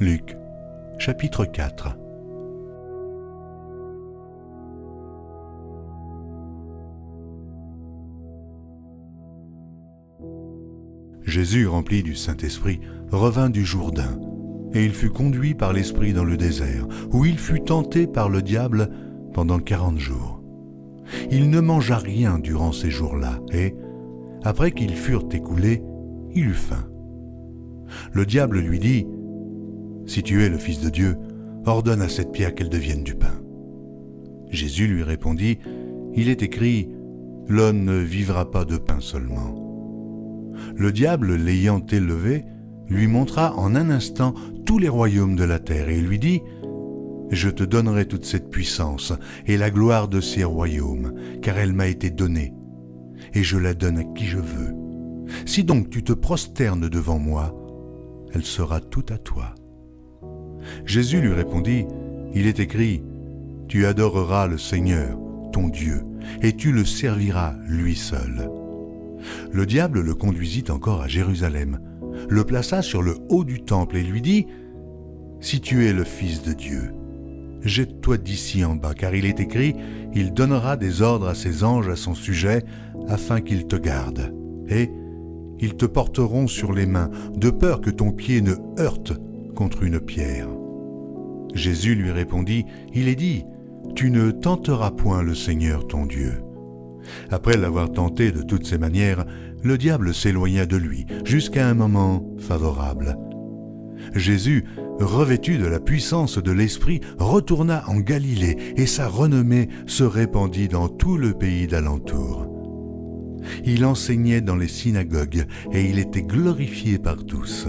Luc, chapitre 4. Jésus, rempli du Saint-Esprit, revint du Jourdain, et il fut conduit par l'Esprit dans le désert, où il fut tenté par le diable pendant 40 jours. Il ne mangea rien durant ces jours-là, et, après qu'ils furent écoulés, il eut faim. Le diable lui dit, « Si tu es le Fils de Dieu, ordonne à cette pierre qu'elle devienne du pain. » Jésus lui répondit, « Il est écrit, l'homme ne vivra pas de pain seulement. » Le diable, l'ayant élevé, lui montra en un instant tous les royaumes de la terre et lui dit, « Je te donnerai toute cette puissance et la gloire de ces royaumes, car elle m'a été donnée, et je la donne à qui je veux. Si donc tu te prosternes devant moi, elle sera toute à toi. » Jésus lui répondit, « Il est écrit, tu adoreras le Seigneur, ton Dieu, et tu le serviras lui seul. » Le diable le conduisit encore à Jérusalem, le plaça sur le haut du temple et lui dit, « Si tu es le Fils de Dieu, jette-toi d'ici en bas, car il est écrit, il donnera des ordres à ses anges à son sujet, afin qu'ils te gardent. Et ils te porteront sur les mains, de peur que ton pied ne heurte contre une pierre. » Jésus lui répondit, « Il est dit, tu ne tenteras point le Seigneur ton Dieu. » Après l'avoir tenté de toutes ses manières, le diable s'éloigna de lui, jusqu'à un moment favorable. Jésus, revêtu de la puissance de l'Esprit, retourna en Galilée, et sa renommée se répandit dans tout le pays d'alentour. Il enseignait dans les synagogues, et il était glorifié par tous.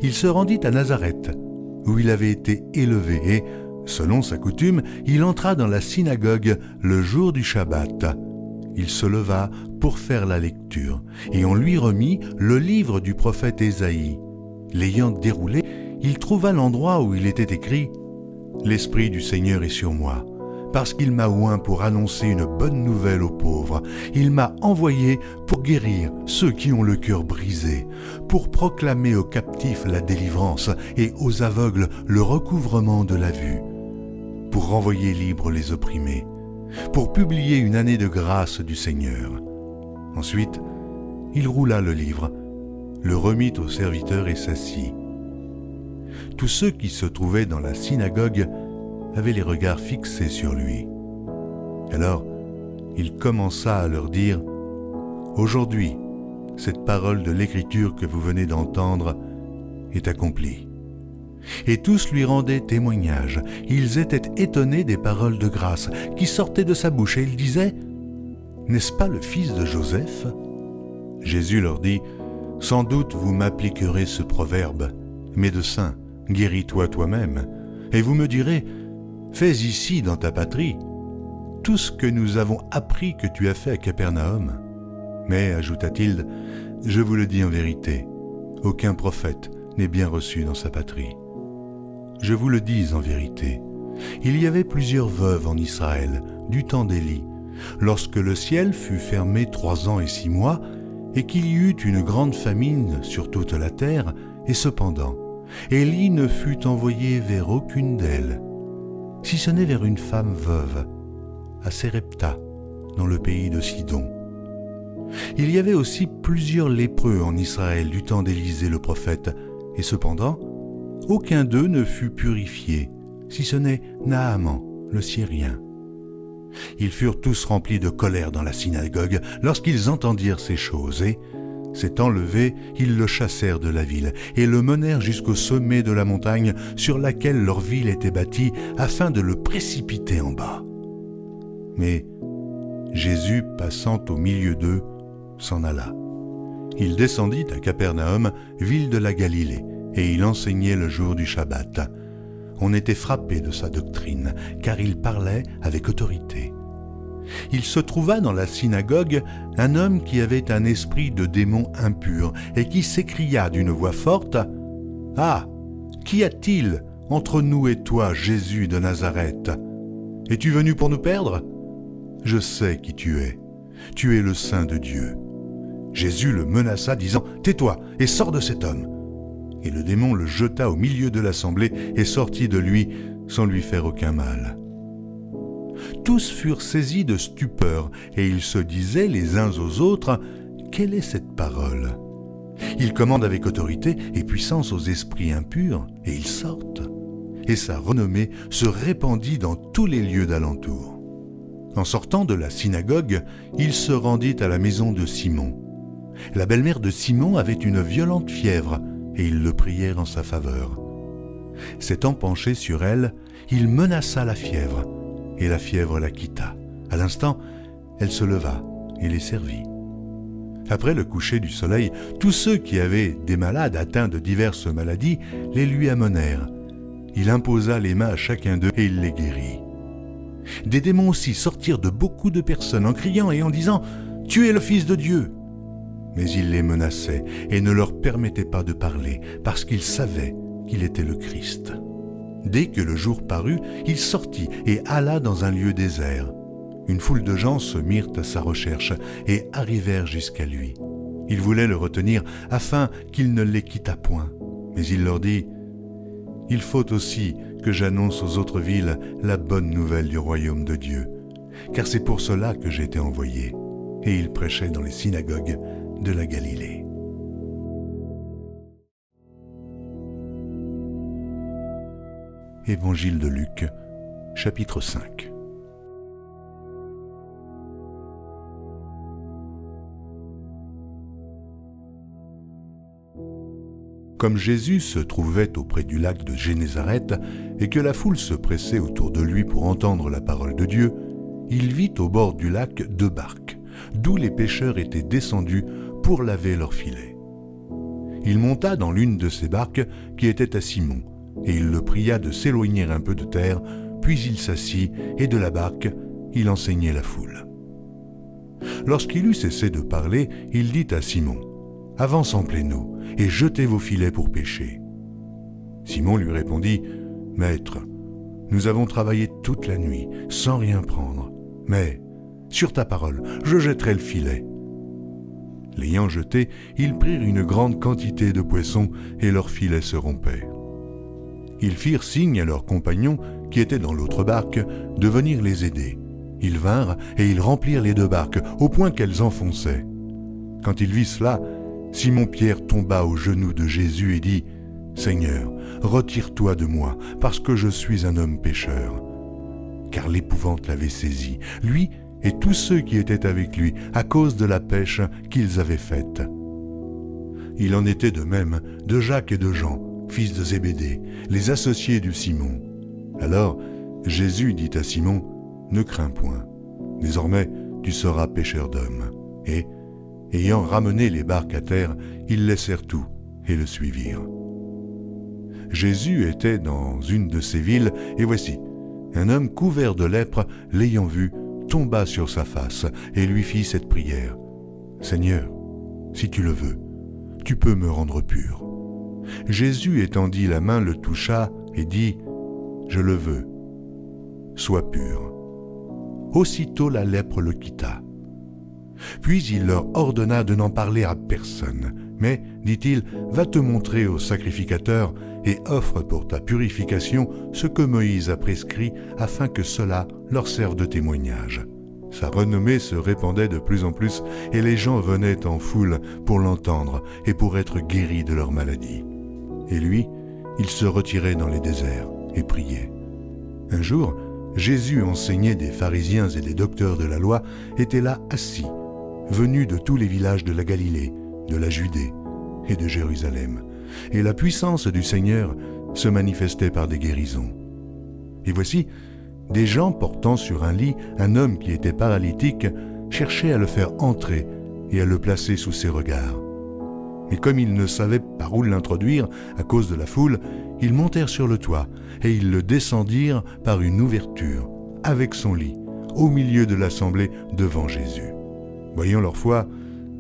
Il se rendit à Nazareth, où il avait été élevé, et, selon sa coutume, il entra dans la synagogue le jour du Shabbat. Il se leva pour faire la lecture, et on lui remit le livre du prophète Ésaïe. L'ayant déroulé, il trouva l'endroit où il était écrit « L'Esprit du Seigneur est sur moi, parce qu'il m'a oint pour annoncer une bonne nouvelle aux pauvres. Il m'a envoyé pour guérir ceux qui ont le cœur brisé, pour proclamer aux captifs la délivrance et aux aveugles le recouvrement de la vue, pour renvoyer libres les opprimés, pour publier une année de grâce du Seigneur. » Ensuite, il roula le livre, le remit au serviteur et s'assit. Tous ceux qui se trouvaient dans la synagogue avaient les regards fixés sur lui. Alors, il commença à leur dire, « Aujourd'hui, cette parole de l'Écriture que vous venez d'entendre est accomplie. » Et tous lui rendaient témoignage. Ils étaient étonnés des paroles de grâce qui sortaient de sa bouche, et ils disaient, « N'est-ce pas le fils de Joseph ?» Jésus leur dit, « Sans doute vous m'appliquerez ce proverbe, médecin, guéris-toi toi-même. Et vous me direz, fais ici dans ta patrie tout ce que nous avons appris que tu as fait à Capernaum. Mais, ajouta-t-il, je vous le dis en vérité, aucun prophète n'est bien reçu dans sa patrie. Je vous le dis en vérité, il y avait plusieurs veuves en Israël, du temps d'Élie, lorsque le ciel fut fermé 3 ans et 6 mois, et qu'il y eut une grande famine sur toute la terre, et cependant, Élie ne fut envoyé vers aucune d'elles, si ce n'est vers une femme veuve, à Sérepta, dans le pays de Sidon. Il y avait aussi plusieurs lépreux en Israël du temps d'Élisée le prophète, et cependant, aucun d'eux ne fut purifié, si ce n'est Naaman, le Syrien. Ils furent tous remplis de colère dans la synagogue lorsqu'ils entendirent ces choses, et, s'étant levés, ils le chassèrent de la ville et le menèrent jusqu'au sommet de la montagne sur laquelle leur ville était bâtie, afin de le précipiter en bas. Mais Jésus, passant au milieu d'eux, s'en alla. Il descendit à Capernaum, ville de la Galilée, et il enseignait le jour du Shabbat. On était frappé de sa doctrine, car il parlait avec autorité. Il se trouva dans la synagogue un homme qui avait un esprit de démon impur et qui s'écria d'une voix forte, « Ah, qu'y a-t-il entre nous et toi, Jésus de Nazareth? Es-tu venu pour nous perdre? Je sais qui tu es le Saint de Dieu. » Jésus le menaça, disant, « Tais-toi et sors de cet homme. » Et le démon le jeta au milieu de l'assemblée et sortit de lui sans lui faire aucun mal. Tous furent saisis de stupeur et ils se disaient les uns aux autres « Quelle est cette parole ?» Il commande avec autorité et puissance aux esprits impurs et ils sortent. Et sa renommée se répandit dans tous les lieux d'alentour. En sortant de la synagogue, il se rendit à la maison de Simon. La belle-mère de Simon avait une violente fièvre et ils le prièrent en sa faveur. S'étant penché sur elle, il menaça la fièvre et la fièvre la quitta. À l'instant, elle se leva et les servit. Après le coucher du soleil, tous ceux qui avaient des malades atteints de diverses maladies les lui amenèrent. Il imposa les mains à chacun d'eux et il les guérit. Des démons aussi sortirent de beaucoup de personnes en criant et en disant « Tu es le Fils de Dieu !» Mais il les menaçait et ne leur permettait pas de parler parce qu'ils savaient qu'il était le Christ. Dès que le jour parut, il sortit et alla dans un lieu désert. Une foule de gens se mirent à sa recherche et arrivèrent jusqu'à lui. Ils voulaient le retenir afin qu'il ne les quittât point. Mais il leur dit « Il faut aussi que j'annonce aux autres villes la bonne nouvelle du royaume de Dieu, car c'est pour cela que j'ai été envoyé. » Et il prêchait dans les synagogues de la Galilée. Évangile de Luc, chapitre 5. Comme Jésus se trouvait auprès du lac de Génézareth et que la foule se pressait autour de lui pour entendre la parole de Dieu, il vit au bord du lac 2 barques, d'où les pêcheurs étaient descendus pour laver leurs filets. Il monta dans l'une de ces barques qui était à Simon, et il le pria de s'éloigner un peu de terre, puis il s'assit, et de la barque, il enseignait la foule. Lorsqu'il eut cessé de parler, il dit à Simon, « Avance en pleine eau, et jetez vos filets pour pêcher. » Simon lui répondit, « Maître, nous avons travaillé toute la nuit, sans rien prendre, mais, sur ta parole, je jetterai le filet. » L'ayant jeté, ils prirent une grande quantité de poissons, et leur filet se rompait. Ils firent signe à leurs compagnons, qui étaient dans l'autre barque, de venir les aider. Ils vinrent, et ils remplirent les 2 barques, au point qu'elles enfonçaient. Quand il vit cela, Simon-Pierre tomba aux genoux de Jésus et dit « Seigneur, retire-toi de moi, parce que je suis un homme pécheur. » Car l'épouvante l'avait saisi, lui et tous ceux qui étaient avec lui, à cause de la pêche qu'ils avaient faite. Il en était de même de Jacques et de Jean, fils de Zébédée, les associés de Simon. Alors Jésus dit à Simon, « Ne crains point, désormais tu seras pêcheur d'hommes. » Et, ayant ramené les barques à terre, ils laissèrent tout et le suivirent. Jésus était dans une de ces villes, et voici, un homme couvert de lèpre, l'ayant vu, tomba sur sa face et lui fit cette prière. « Seigneur, si tu le veux, tu peux me rendre pur. » Jésus étendit la main, le toucha et dit « Je le veux, sois pur. » Aussitôt la lèpre le quitta. Puis il leur ordonna de n'en parler à personne. Mais, dit-il, va te montrer au sacrificateur et offre pour ta purification ce que Moïse a prescrit afin que cela leur serve de témoignage. Sa renommée se répandait de plus en plus et les gens venaient en foule pour l'entendre et pour être guéris de leur maladie. Et lui, il se retirait dans les déserts et priait. Un jour, Jésus, enseigné des pharisiens et des docteurs de la loi, était là assis, venu de tous les villages de la Galilée, de la Judée et de Jérusalem. Et la puissance du Seigneur se manifestait par des guérisons. Et voici, des gens portant sur un lit un homme qui était paralytique cherchaient à le faire entrer et à le placer sous ses regards. Mais comme ils ne savaient par où l'introduire à cause de la foule, ils montèrent sur le toit et ils le descendirent par une ouverture, avec son lit, au milieu de l'assemblée devant Jésus. Voyant leur foi,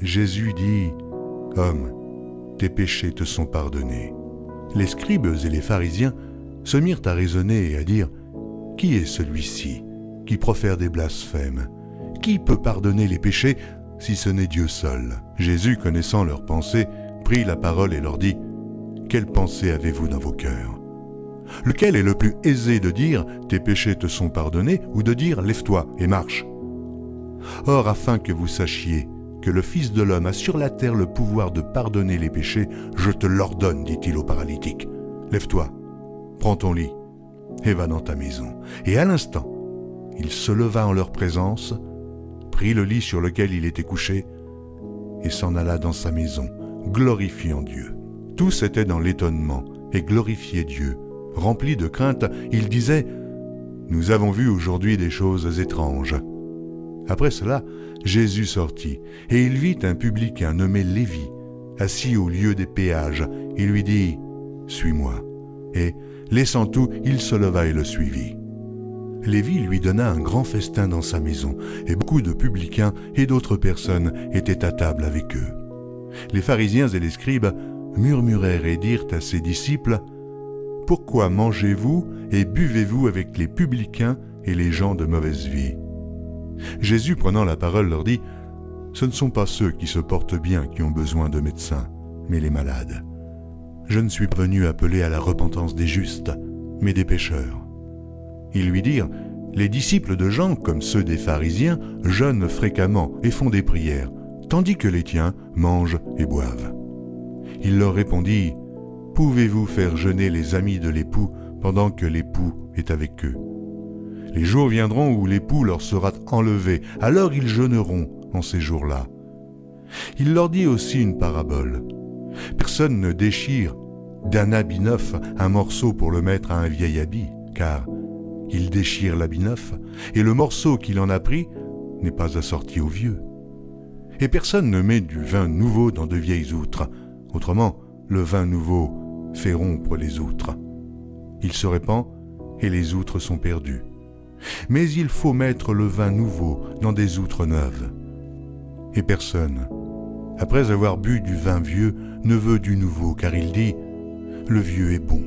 Jésus dit « Homme, tes péchés te sont pardonnés. » Les scribes et les pharisiens se mirent à raisonner et à dire « Qui est celui-ci qui profère des blasphèmes? Qui peut pardonner les péchés si ce n'est Dieu seul ?» Jésus, connaissant leurs pensées, prit la parole et leur dit « quelle pensée avez-vous dans vos cœurs? Lequel est le plus aisé de dire « tes péchés te sont pardonnés » ou de dire « lève-toi et marche » ? Or, afin que vous sachiez que le Fils de l'homme a sur la terre le pouvoir de pardonner les péchés, je te l'ordonne, dit-il au paralytique. Lève-toi, prends ton lit et va dans ta maison. Et à l'instant, il se leva en leur présence, prit le lit sur lequel il était couché et s'en alla dans sa maison, glorifiant Dieu. Tous étaient dans l'étonnement et glorifiaient Dieu. Remplis de crainte, ils disaient « Nous avons vu aujourd'hui des choses étranges. » Après cela, Jésus sortit, et il vit un publicain nommé Lévi, assis au lieu des péages. Il lui dit « Suis-moi. » Et, laissant tout, il se leva et le suivit. Lévi lui donna un grand festin dans sa maison, et beaucoup de publicains et d'autres personnes étaient à table avec eux. Les pharisiens et les scribes murmurèrent et dirent à ses disciples « Pourquoi mangez-vous et buvez-vous avec les publicains et les gens de mauvaise vie ?» Jésus, prenant la parole, leur dit « Ce ne sont pas ceux qui se portent bien qui ont besoin de médecins, mais les malades. Je ne suis pas venu appeler à la repentance des justes, mais des pécheurs. » Ils lui dirent « Les disciples de Jean, comme ceux des pharisiens, jeûnent fréquemment et font des prières, tandis que les tiens mangent et boivent. » Il leur répondit « Pouvez-vous faire jeûner les amis de l'époux pendant que l'époux est avec eux ? Les jours viendront où l'époux leur sera enlevé, alors ils jeûneront en ces jours-là. » Il leur dit aussi une parabole. Personne ne déchire d'un habit neuf un morceau pour le mettre à un vieil habit, car il déchire l'habit neuf, et le morceau qu'il en a pris n'est pas assorti au vieux. Et personne ne met du vin nouveau dans de vieilles outres, autrement le vin nouveau fait rompre les outres. Il se répand, et les outres sont perdues. Mais il faut mettre le vin nouveau dans des outres neuves. Et personne, après avoir bu du vin vieux, ne veut du nouveau, car il dit « Le vieux est bon ».